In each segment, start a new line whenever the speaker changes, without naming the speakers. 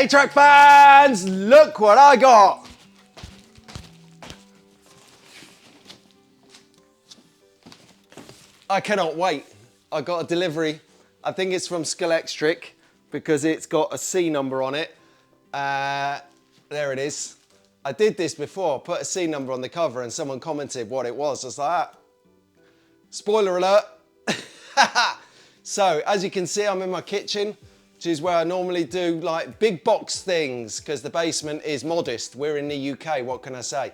Hey track fans, look what I got. I cannot wait. I got a delivery. I think it's from Scalextric because it's got a C number on it. There it is. I did this before, put a C number on the cover and someone commented what it was. I was like, spoiler alert. So as you can see, I'm in my kitchen, which is where I normally do like big box things because the basement is modest. We're in the UK, what can I say?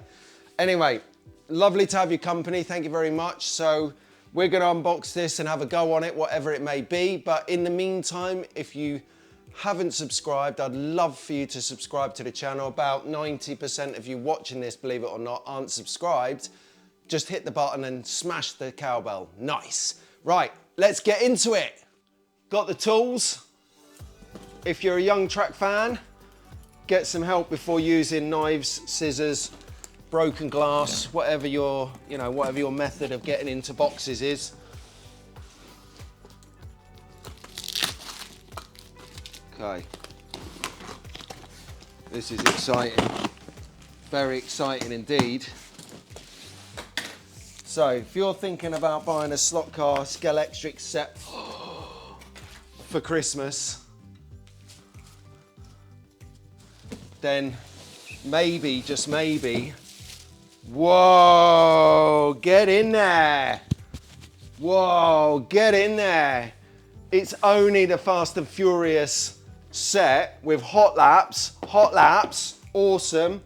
Anyway, lovely to have your company. Thank you very much. So we're going to unbox this and have a go on it, whatever it may be. But in the meantime, if you haven't subscribed, I'd love for you to subscribe to the channel. About 90% of you watching this, believe it or not, aren't subscribed. Just hit the button and smash the cowbell. Nice. Right, let's get into it. Got the tools. If you're a young track fan, get some help before using knives, scissors, broken glass, whatever your method of getting into boxes is. Okay. This is exciting. Very exciting indeed. So, if you're thinking about buying a slot car Scalextric set for Christmas, then maybe, just maybe, whoa, get in there. Whoa, get in there. It's only the Fast and Furious set with hot laps, awesome.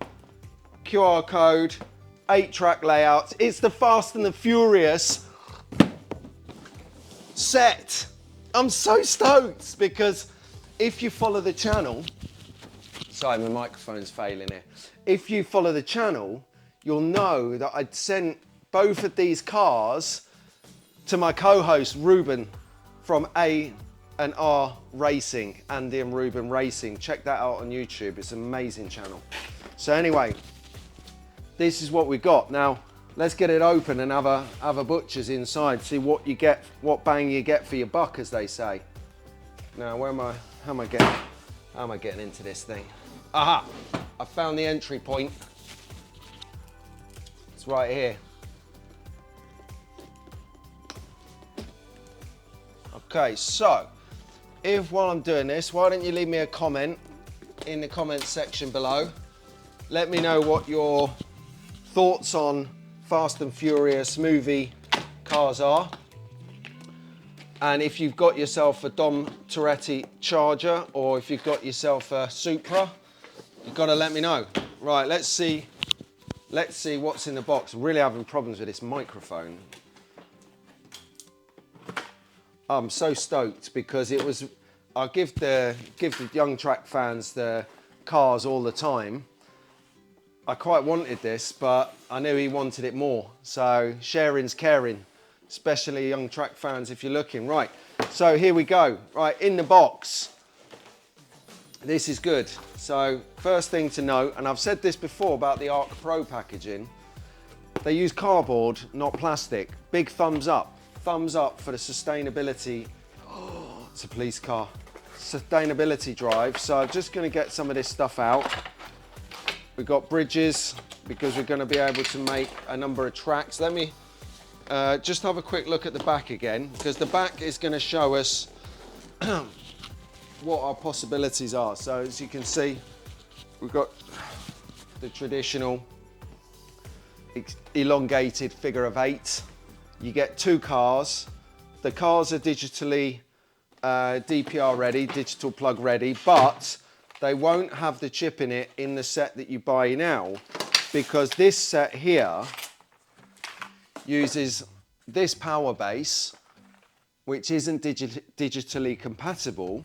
QR code, 8-track layouts. It's the Fast and the Furious set. I'm so stoked because if you follow the channel, sorry, my microphone's failing here. If you follow the channel, you'll know that I'd sent both of these cars to my co-host Ruben from A&R Racing, Andy and Ruben Racing. Check that out on YouTube. It's an amazing channel. So anyway, this is what we got. Now, let's get it open and have a butcher's inside. See what you get, what bang you get for your buck, as they say. Now, how am I getting into this thing? Aha! I found the entry point. It's right here. Okay, so while I'm doing this, why don't you leave me a comment in the comment section below. Let me know what your thoughts on Fast and Furious movie cars are. And if you've got yourself a Dom Toretto Charger or if you've got yourself a Supra, you've got to let me know. Right, let's see what's in the box. I'm really having problems with this microphone. I'm so stoked because I give the young track fans the cars all the time. I quite wanted this, but I knew he wanted it more. So sharing's caring, especially young track fans if you're looking. Right, so here we go. Right, in the box. This is good. So first thing to note, and I've said this before about the Arc Pro packaging, they use cardboard, not plastic. Big thumbs up. Thumbs up for the sustainability. Oh, it's a police car. Sustainability drive. So I'm just going to get some of this stuff out. We've got bridges because we're going to be able to make a number of tracks. Let me just have a quick look at the back again, because the back is going to show us what our possibilities are. So as you can see, we've got the traditional elongated figure of 8. You get 2 cars. The cars are digitally DPR ready, digital plug ready, but they won't have the chip in it in the set that you buy now, because this set here uses this power base, which isn't digitally compatible,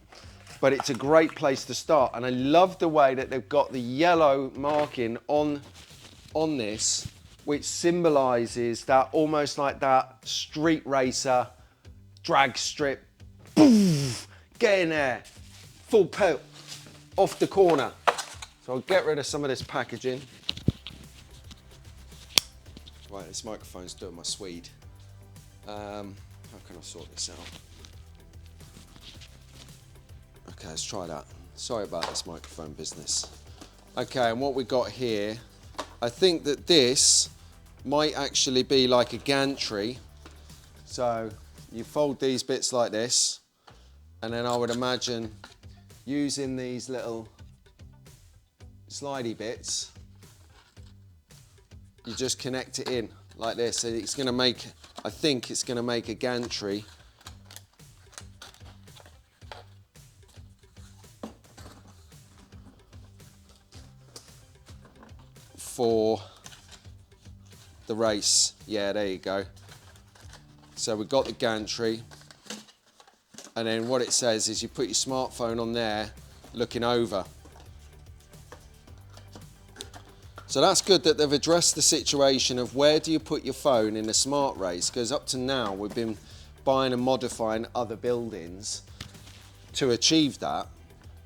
but it's a great place to start. And I love the way that they've got the yellow marking on this, which symbolizes that, almost like that street racer drag strip. Boof, get in there, full pelt, off the corner. So I'll get rid of some of this packaging. Right, this microphone's doing my Swede. How can I sort this out? Okay, let's try that. Sorry about this microphone business. Okay, and what we got here, I think that this might actually be like a gantry. So you fold these bits like this, and then I would imagine using these little slidey bits, you just connect it in like this. So it's going to make, I think it's going to make a gantry. For the race. Yeah, there you go. So we've got the gantry, and then what it says is you put your smartphone on there looking over. So that's good that they've addressed the situation of where do you put your phone in a smart race, because up to now we've been buying and modifying other buildings to achieve that.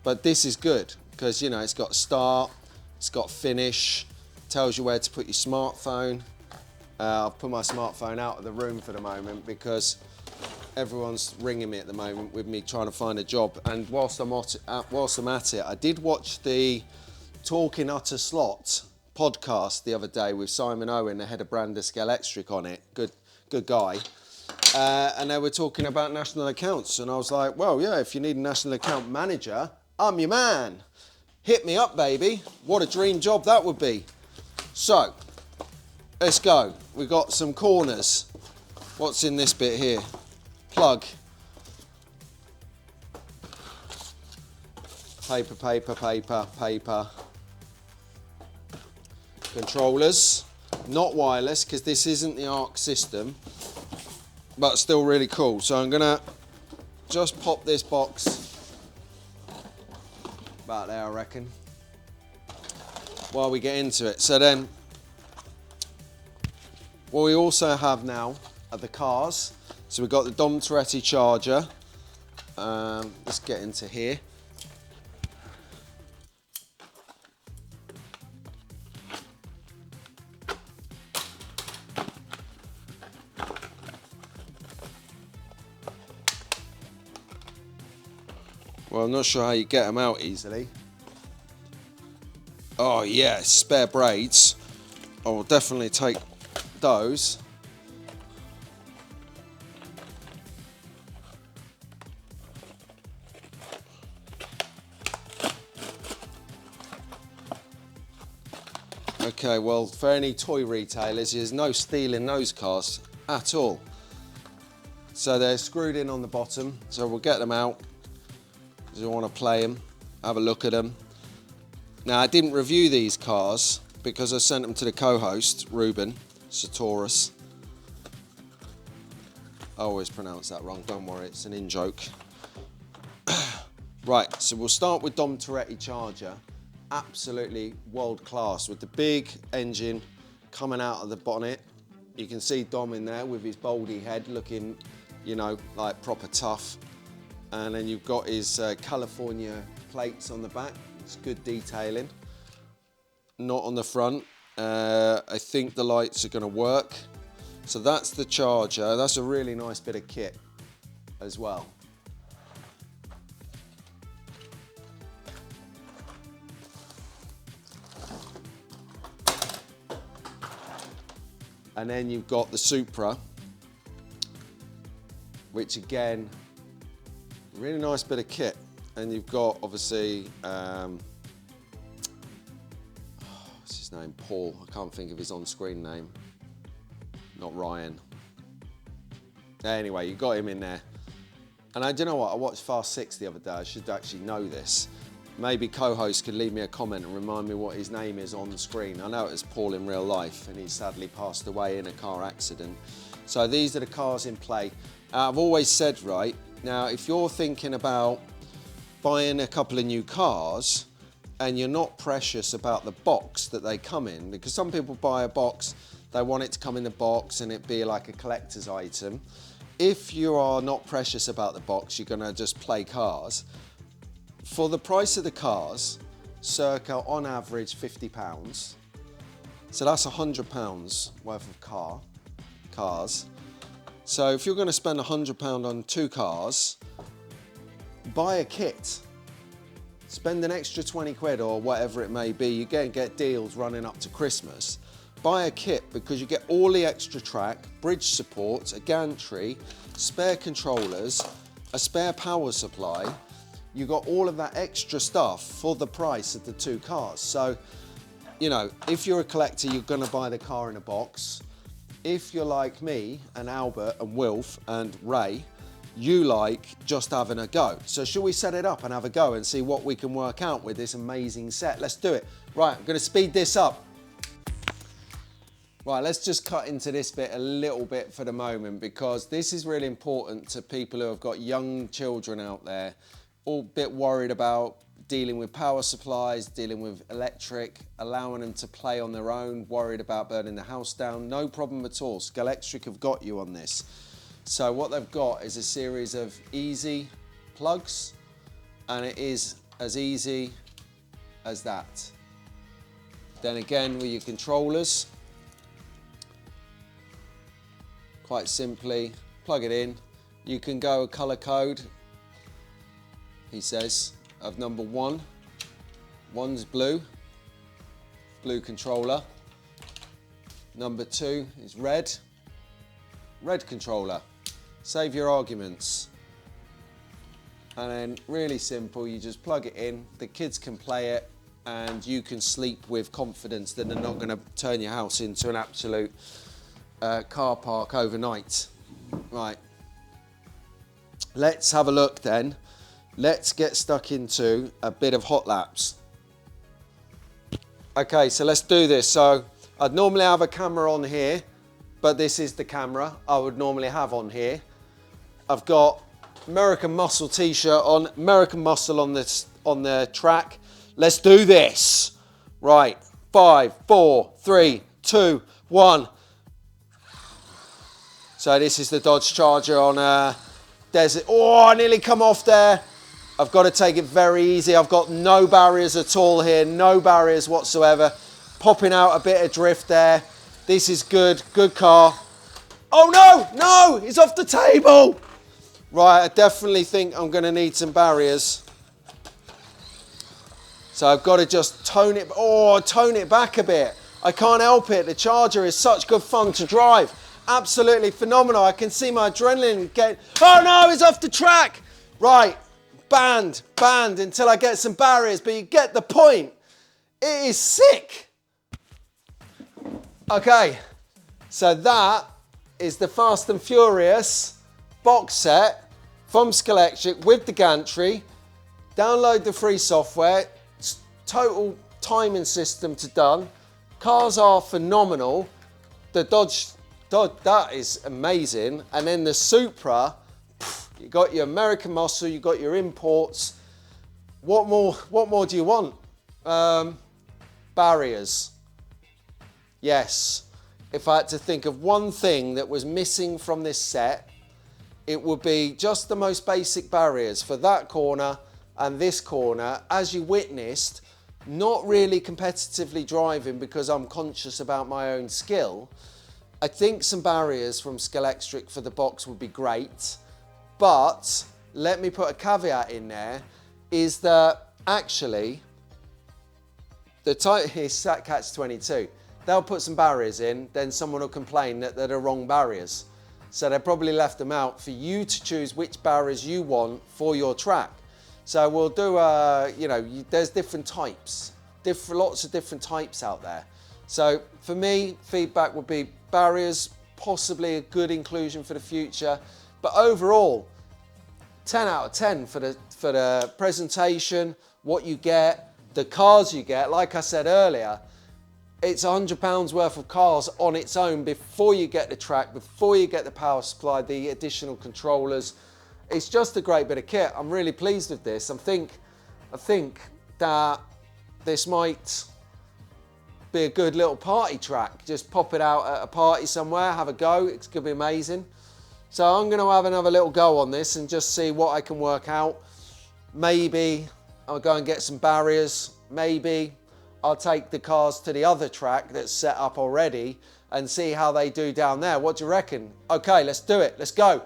But this is good because, you know, it's got start, it's got finish, tells you where to put your smartphone. I've put my smartphone out of the room for the moment because everyone's ringing me at the moment with me trying to find a job. And whilst I'm at it, I did watch the Talking Utter Slot podcast the other day with Simon Owen, the head of brand of Scalextric, on it. Good guy. And they were talking about national accounts. And I was like, well, yeah, if you need a national account manager, I'm your man. Hit me up, baby. What a dream job that would be. So, let's go. We've got some corners. What's in this bit here? Plug. Paper, paper, paper, paper. Controllers. Not wireless, because this isn't the ARC system, but still really cool. So I'm going to just pop this box about there, I reckon, while we get into it. So then, what we also have now are the cars. So we've got the Dom Toretto charger. Let's get into here. Well, I'm not sure how you get them out easily. Oh yeah, spare braids. I will definitely take those. Okay, well, for any toy retailers, there's no stealing those cars at all. So they're screwed in on the bottom, so we'll get them out. Because we want to play them, have a look at them. Now, I didn't review these cars because I sent them to the co-host, Ruben Sartoris. I always pronounce that wrong, don't worry, it's an in-joke. Right, so we'll start with Dom Toretto charger. Absolutely world class with the big engine coming out of the bonnet. You can see Dom in there with his baldy head looking, you know, like proper tough. And then you've got his California plates on the back. It's good detailing. Not on the front. I think the lights are going to work. So that's the charger. That's a really nice bit of kit as well. And then you've got the Supra, which again, really nice bit of kit. And you've got obviously, what's his name? Paul. I can't think of his on-screen name. Not Ryan. Anyway, you got him in there. And I don't know what, I watched Fast 6 the other day. I should actually know this. Maybe co-host could leave me a comment and remind me what his name is on the screen. I know it was Paul in real life and he sadly passed away in a car accident. So these are the cars in play. I've always said, right, now if you're thinking about buying a couple of new cars and you're not precious about the box that they come in, because some people buy a box, they want it to come in the box and it be like a collector's item. If you are not precious about the box, you're gonna just play cars. For the price of the cars, circa on average £50. So that's £100 worth of cars. So if you're gonna spend £100 on 2 cars, buy a kit. spend an extra 20 quid or whatever it may be. You get deals running up to Christmas. Buy a kit because you get all the extra track, bridge support, a gantry, spare controllers, a spare power supply. You got all of that extra stuff for the price of the 2 cars. So, you know, if you're a collector, you're gonna buy the car in a box. If you're like me and Albert and Wilf and Ray, you like just having a go. So should we set it up and have a go and see what we can work out with this amazing set? Let's do it. Right, I'm gonna speed this up. Right, let's just cut into this bit a little bit for the moment because this is really important to people who have got young children out there, all a bit worried about dealing with power supplies, dealing with electric, allowing them to play on their own, worried about burning the house down. No problem at all. Scalextric have got you on this. So what they've got is a series of easy plugs, and it is as easy as that. Then again with your controllers, quite simply, plug it in. You can go a color code, he says, of number 1. One's blue, blue controller. Number 2 is red, red controller. Save your arguments. And then really simple, you just plug it in, the kids can play it, and you can sleep with confidence that they're not gonna turn your house into an absolute car park overnight. Right, let's have a look then. Let's get stuck into a bit of hot laps. Okay, so let's do this. So I'd normally have a camera on here, but this is the camera I would normally have on here. I've got American Muscle t-shirt on, American Muscle on the track. Let's do this. Right, 5, 4, 3, 2, 1. So this is the Dodge Charger on a desert. Oh, I nearly come off there. I've got to take it very easy. I've got no barriers at all here, no barriers whatsoever. Popping out a bit of drift there. This is good, good car. Oh no, no, it's off the table. Right, I definitely think I'm going to need some barriers. So I've got to just tone it back a bit. I can't help it. The Charger is such good fun to drive. Absolutely phenomenal. I can see my adrenaline get. Oh no, it's off the track. Right, banned until I get some barriers, but you get the point. It is sick. Okay, so that is the Fast and Furious box set from Scalextric with the gantry. Download the free software. Total timing system to done. Cars are phenomenal. The Dodge, that is amazing. And then the Supra, you got your American Muscle, you got your imports. What more do you want? Barriers. Yes. If I had to think of one thing that was missing from this set, it would be just the most basic barriers for that corner and this corner. As you witnessed, not really competitively driving because I'm conscious about my own skill. I think some barriers from Scalextric for the box would be great, but let me put a caveat in there, is that actually, here's catch 22. They'll put some barriers in, then someone will complain that they're the wrong barriers. So they probably left them out for you to choose which barriers you want for your track. So we'll do, there's different types, lots of different types out there. So for me, feedback would be barriers, possibly a good inclusion for the future. But overall, 10 out of 10 for the presentation, what you get, the cars you get. Like I said earlier, it's £100 worth of cars on its own before you get the track, before you get the power supply, the additional controllers. It's just a great bit of kit. I'm really pleased with this. I think that this might be a good little party track. Just pop it out at a party somewhere, have a go. It's going to be amazing. So I'm going to have another little go on this and just see what I can work out. Maybe I'll go and get some barriers. Maybe I'll take the cars to the other track that's set up already and see how they do down there. What do you reckon? Okay, let's do it. Let's go.